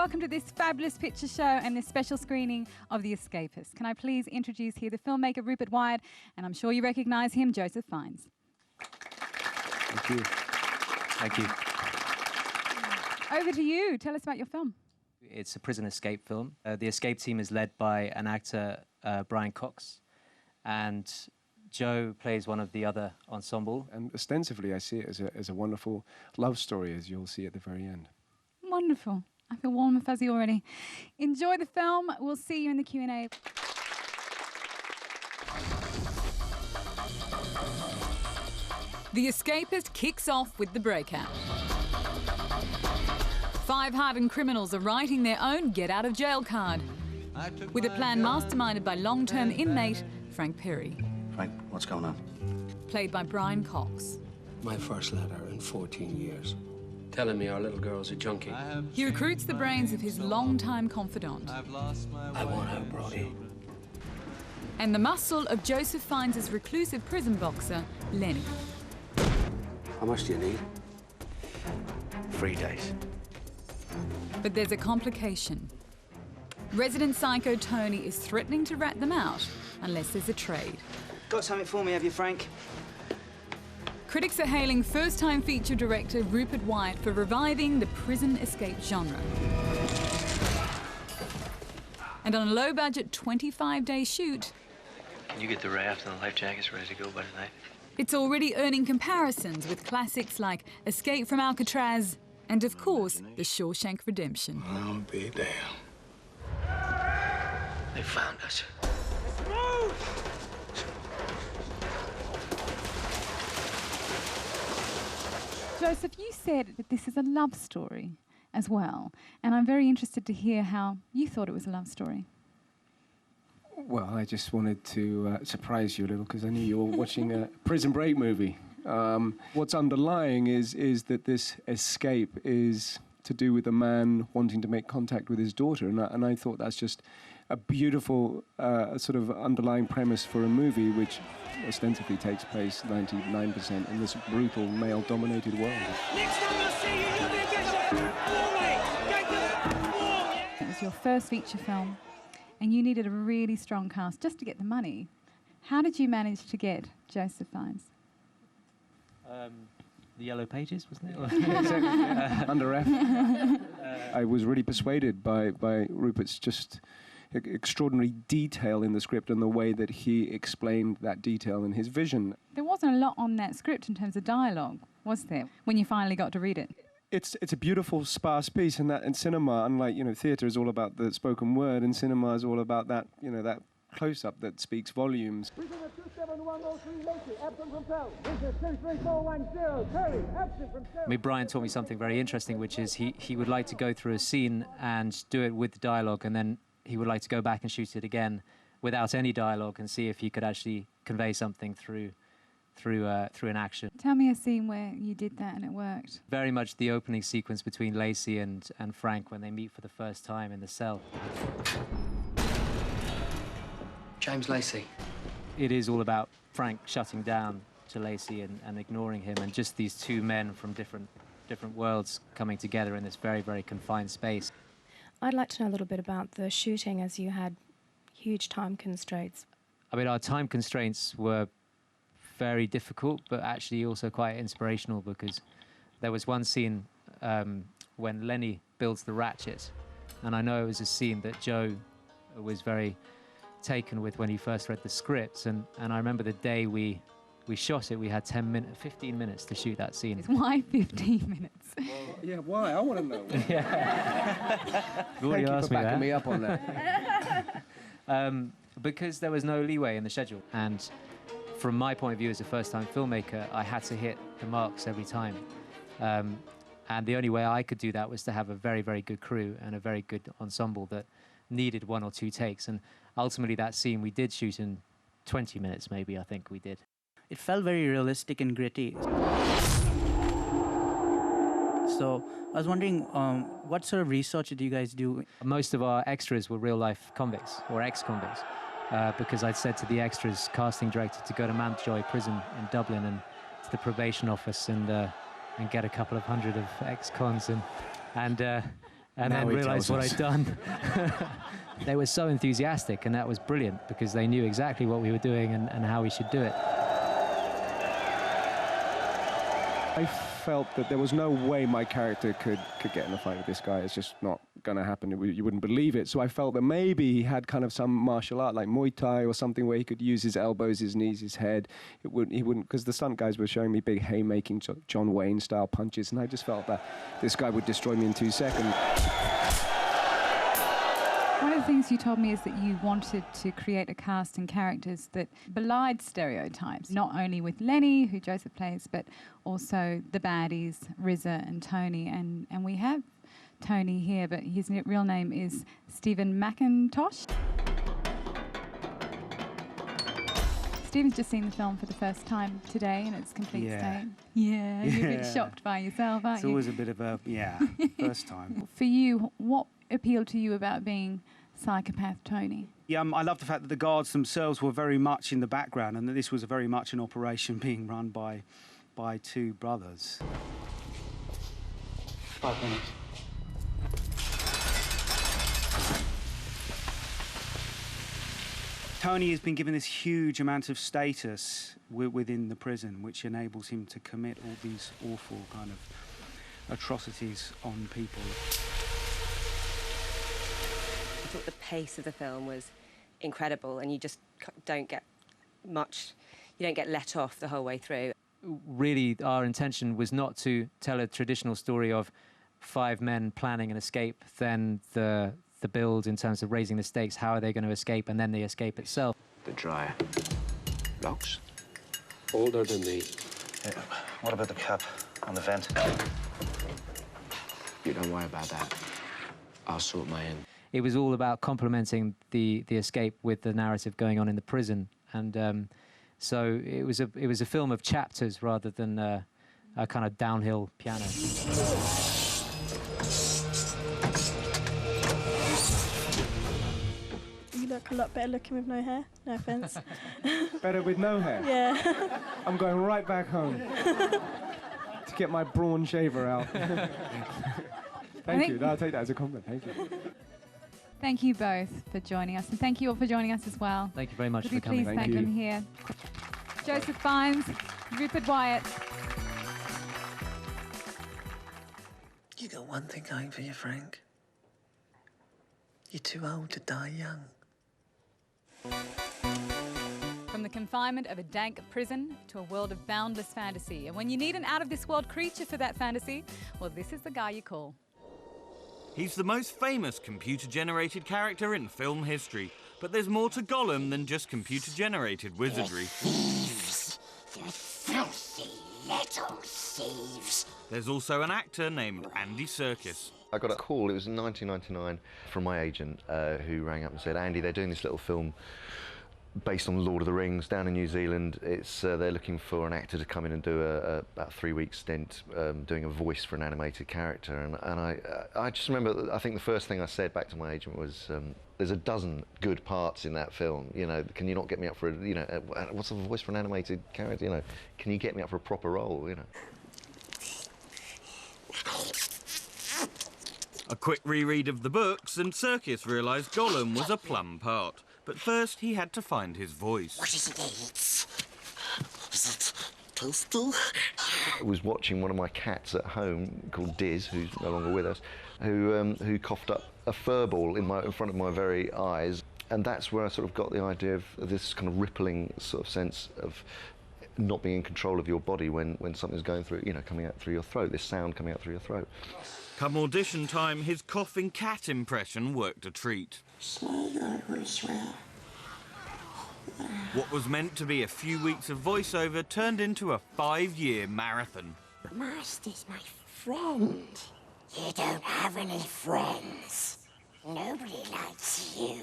welcome to this fabulous picture show and this special screening of The Escapist. Can I please introduce here the filmmaker Rupert Wyatt, and I'm sure you recognise him, Joseph Fiennes. Thank you. Thank you. Over to you. Tell us about your film. It's a prison escape film. The escape team is led by an actor, Brian Cox, and Joe plays one of the other ensemble. And ostensibly, I see it as a wonderful love story, as you'll see at the very end. Wonderful. I feel warm and fuzzy already. Enjoy the film. We'll see you in the Q&A. The Escapist kicks off with the breakout. 5 hardened criminals are writing their own get-out-of-jail card, with a plan masterminded by long-term inmate Frank Perry. Frank, what's going on? Played by Brian Cox. My first letter in 14 years. Telling me our little girl's a junkie. He recruits the brains of his long-time confidant. I want her, Brody. And the muscle of Joseph Fiennes' reclusive prison boxer, Lenny. How much do you need? 3 days. But there's a complication. Resident psycho Tony is threatening to rat them out unless there's a trade. Got something for me, have you, Frank? Critics are hailing first-time feature director Rupert Wyatt for reviving the prison escape genre. And on a low-budget 25-day shoot, Can you get the raft and the life jackets ready to go by tonight? it's already earning comparisons with classics like Escape from Alcatraz and, of course, The Shawshank Redemption. I'll be damned. They found us. Joseph, you said that this is a love story as well, and I'm very interested to hear how you thought it was a love story. Well, I just wanted to surprise you a little because I knew you were watching a Prison Break movie. What's underlying is that this escape is to do with a man wanting to make contact with his daughter, and I thought that's just a beautiful sort of underlying premise for a movie which ostensibly takes place 99% in this brutal male-dominated world. Next time I see you, you'll be a bishop. It was your first feature film, and you needed a really strong cast just to get the money. How did you manage to get Joseph Fiennes? The Yellow Pages, wasn't it? Exactly. Under F. I was really persuaded by Rupert's just extraordinary detail in the script and the way that he explained that detail in his vision. There wasn't a lot on that script in terms of dialogue, was there, when you finally got to read it? It's a beautiful, sparse piece, and that in cinema, unlike theatre is all about the spoken word, and cinema is all about that that close-up that speaks volumes. Prisoner 27103 Lacey, absent from cell. Prisoner 23410, Perry, absent from cell. I mean, Brian taught me something very interesting, which is he would like to go through a scene and do it with the dialogue, and then he would like to go back and shoot it again without any dialogue and see if he could actually convey something through an action. Tell me a scene where you did that and it worked. Very much the opening sequence between Lacey and Frank when they meet for the first time in the cell. James Lacey. It is all about Frank shutting down to Lacey and ignoring him, and just these two men from different worlds coming together in this very, very confined space. I'd like to know a little bit about the shooting, as you had huge time constraints. I mean, our time constraints were very difficult, but actually also quite inspirational, because there was one scene when Lenny builds the ratchet, and I know it was a scene that Joe was very taken with when he first read the script, and I remember the day we shot it, we had 15 minutes to shoot that scene. Why 15 minutes? Well, yeah, why? I want to know. Yeah. Thank you for backing me up on that. Because there was no leeway in the schedule, and from my point of view as a first-time filmmaker, I had to hit the marks every time. And the only way I could do that was to have a very, very good crew and a very good ensemble that needed 1 or 2 takes. And ultimately that scene we did shoot in 20 minutes, maybe, I think we did. It felt very realistic and gritty. So I was wondering, what sort of research did you guys do? Most of our extras were real-life convicts or ex-convicts, because I'd said to the extras casting director to go to Mountjoy Prison in Dublin and to the probation office and get a couple of hundred of ex-cons and Now then he realised what tells I'd done. They were so enthusiastic, and that was brilliant because they knew exactly what we were doing and how we should do it. I felt that there was no way my character could get in a fight with this guy. It's just not going to happen. You wouldn't believe it. So I felt that maybe he had kind of some martial art like Muay Thai or something where he could use his elbows, his knees, his head. He wouldn't, because the stunt guys were showing me big haymaking John Wayne style punches, and I just felt that this guy would destroy me in 2 seconds. One of the things you told me is that you wanted to create a cast and characters that belied stereotypes, not only with Lenny, who Joseph plays, but also the baddies, Rizza and Tony. And we have Tony here, but his real name is Stephen McIntosh. Stephen's just seen the film for the first time today in its complete state. Yeah, you're a bit shocked by yourself, aren't you? It's always a bit of a, first time. For you, what appealed to you about being Psychopath Tony? Yeah, I love the fact that the guards themselves were very much in the background and that this was very much an operation being run by 2 brothers. 5 minutes. Tony has been given this huge amount of status within the prison, which enables him to commit all these awful kind of atrocities on people. I thought the pace of the film was incredible, and you just don't get much, you don't get let off the whole way through. Really, our intention was not to tell a traditional story of 5 men planning an escape, then the build in terms of raising the stakes, how are they going to escape, and then the escape itself. The dryer. Locks? Older than me. Yeah. What about the cap on the vent? You don't worry about that. I'll sort my end. It was all about complementing the escape with the narrative going on in the prison, and so it was a film of chapters rather than a kind of downhill piano. You look a lot better looking with no hair. No offence. Better with no hair? Yeah. I'm going right back home to get my brawn shaver out. Thank you. No, I'll take that as a compliment. Thank you. Thank you both for joining us, and thank you all for joining us as well. Thank you very much Could for coming. Please thank them here. Joseph Fiennes, Rupert Wyatt. You got one thing going for you, Frank. You're too old to die young. From the confinement of a dank prison to a world of boundless fantasy. And when you need an out-of-this-world creature for that fantasy, well, this is the guy you call. He's the most famous computer-generated character in film history, but there's more to Gollum than just computer-generated wizardry. Thieves! They're filthy little thieves! There's also an actor named Andy Serkis. I got a call, it was in 1999, from my agent who rang up and said, Andy, they're doing this little film based on Lord of the Rings down in New Zealand. It's they're looking for an actor to come in and do about 3-week stint doing a voice for an animated character. And I just remember, I think the first thing I said back to my agent was, there's a dozen good parts in that film. You know, can you not get me up for what's the voice for an animated character? You know, can you get me up for a proper role? You know. A quick reread of the books, and Serkis realised Gollum was a plum part. But first, he had to find his voice. What is it eats? Is it toasty? I was watching one of my cats at home called Diz, who's no longer with us, who coughed up a fur ball in front of my very eyes, and that's where I sort of got the idea of this kind of rippling sort of sense of not being in control of your body when something's going through, you know, coming out through your throat, this sound coming out through your throat. Come audition time, his coughing cat impression worked a treat. What was meant to be a few weeks of voiceover turned into a 5-year marathon. Master's my friend. You don't have any friends. Nobody likes you.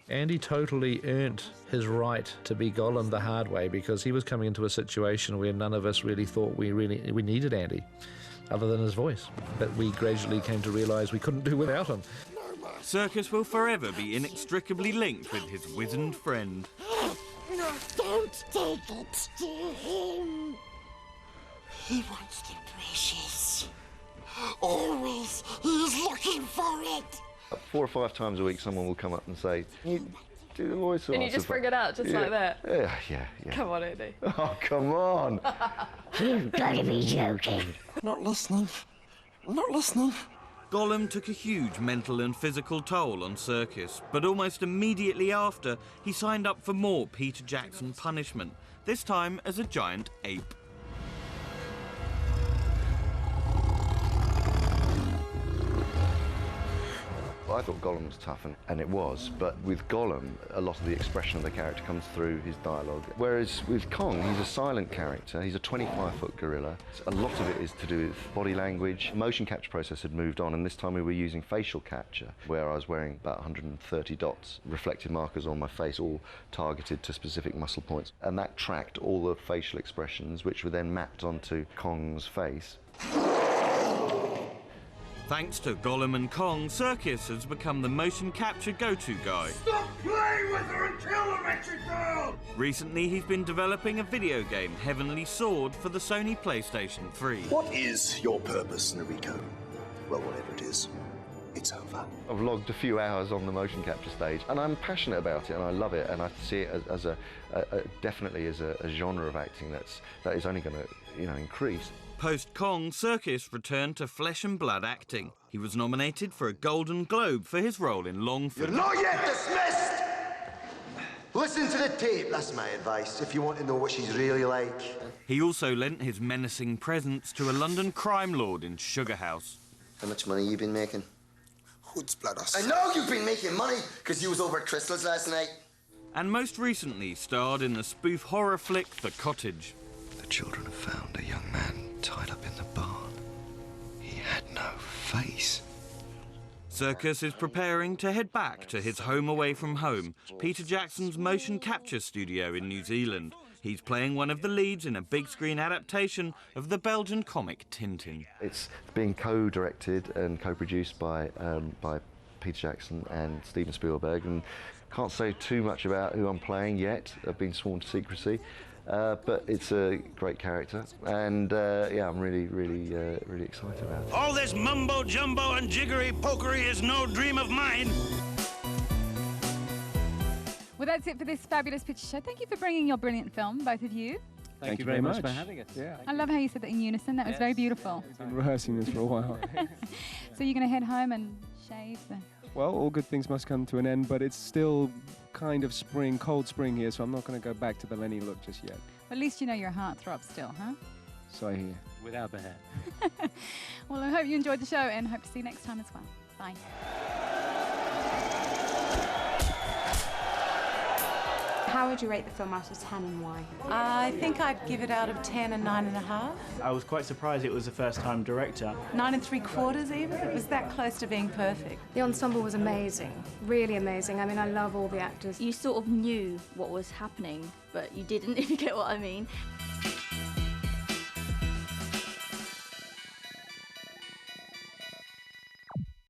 Andy totally earned his right to be Gollum the hard way, because he was coming into a situation where none of us really thought we needed Andy, other than his voice. But we gradually came to realise we couldn't do without him. Serkis will forever be inextricably linked with his wizened friend. No, don't take it to him. He wants the precious. Always, he's looking for it. 4 or 5 times a week, someone will come up and say, "Can you do the voice?" And you just bring it out just like that? Yeah. Come on, Andy. Oh, come on. You've got to be joking. Not listening. Not listening. Gollum took a huge mental and physical toll on Serkis, but almost immediately after, he signed up for more Peter Jackson punishment, this time as a giant ape. I thought Gollum was tough, and it was, but with Gollum, a lot of the expression of the character comes through his dialogue. Whereas with Kong, he's a silent character, he's a 25-foot gorilla. A lot of it is to do with body language. Motion capture process had moved on, and this time we were using facial capture, where I was wearing about 130 dots, reflective markers on my face, all targeted to specific muscle points. And that tracked all the facial expressions, which were then mapped onto Kong's face. Thanks to Gollum and Kong, Serkis has become the motion capture go-to guy. Stop playing with her and kill the wretched girl! Recently, he's been developing a video game, Heavenly Sword, for the Sony PlayStation 3. What is your purpose, Nariko? Well, whatever it is, it's over. I've logged a few hours on the motion capture stage, and I'm passionate about it, and I love it, and I see it as definitely as a genre of acting that is only going to, increase. Post-Kong, Serkis returned to flesh and blood acting. He was nominated for a Golden Globe for his role in Longford. You're not yet dismissed! Listen to the tape, that's my advice, if you want to know what she's really like. He also lent his menacing presence to a London crime lord in Sugar House. How much money you been making? Hood's blood us. I know you've been making money, because you was over at Crystal's last night. And most recently starred in the spoof horror flick The Cottage. The children have found a young man tied up in the barn. He had no face. Serkis is preparing to head back to his home away from home, Peter Jackson's motion capture studio in New Zealand. He's playing one of the leads in a big screen adaptation of the Belgian comic Tintin. It's being co-directed and co-produced by Peter Jackson and Steven Spielberg, and can't say too much about who I'm playing yet. I've been sworn to secrecy. But it's a great character, and I'm really excited about it. All this mumbo jumbo and jiggery pokery is no dream of mine. Well, that's it for this fabulous picture show. Thank you for bringing your brilliant film, both of you. Thank you very much for having us. Yeah. I love how you said that in unison. That was very beautiful. I've been rehearsing this for a while. So you're going to head home and shave then? Well, all good things must come to an end, but it's still kind of spring, cold spring here, so I'm not going to go back to the Lenny look just yet. At least you know your heart throbs still, huh? So I hear. Without the hair. Well, I hope you enjoyed the show and hope to see you next time as well. Bye. How would you rate the film out of 10 and why? I think I'd give it out of 10 and 9.5. I was quite surprised it was a first-time director. 9 3/4 even. It was that close to being perfect. The ensemble was amazing, really amazing. I mean, I love all the actors. You sort of knew what was happening, but you didn't, if you get what I mean.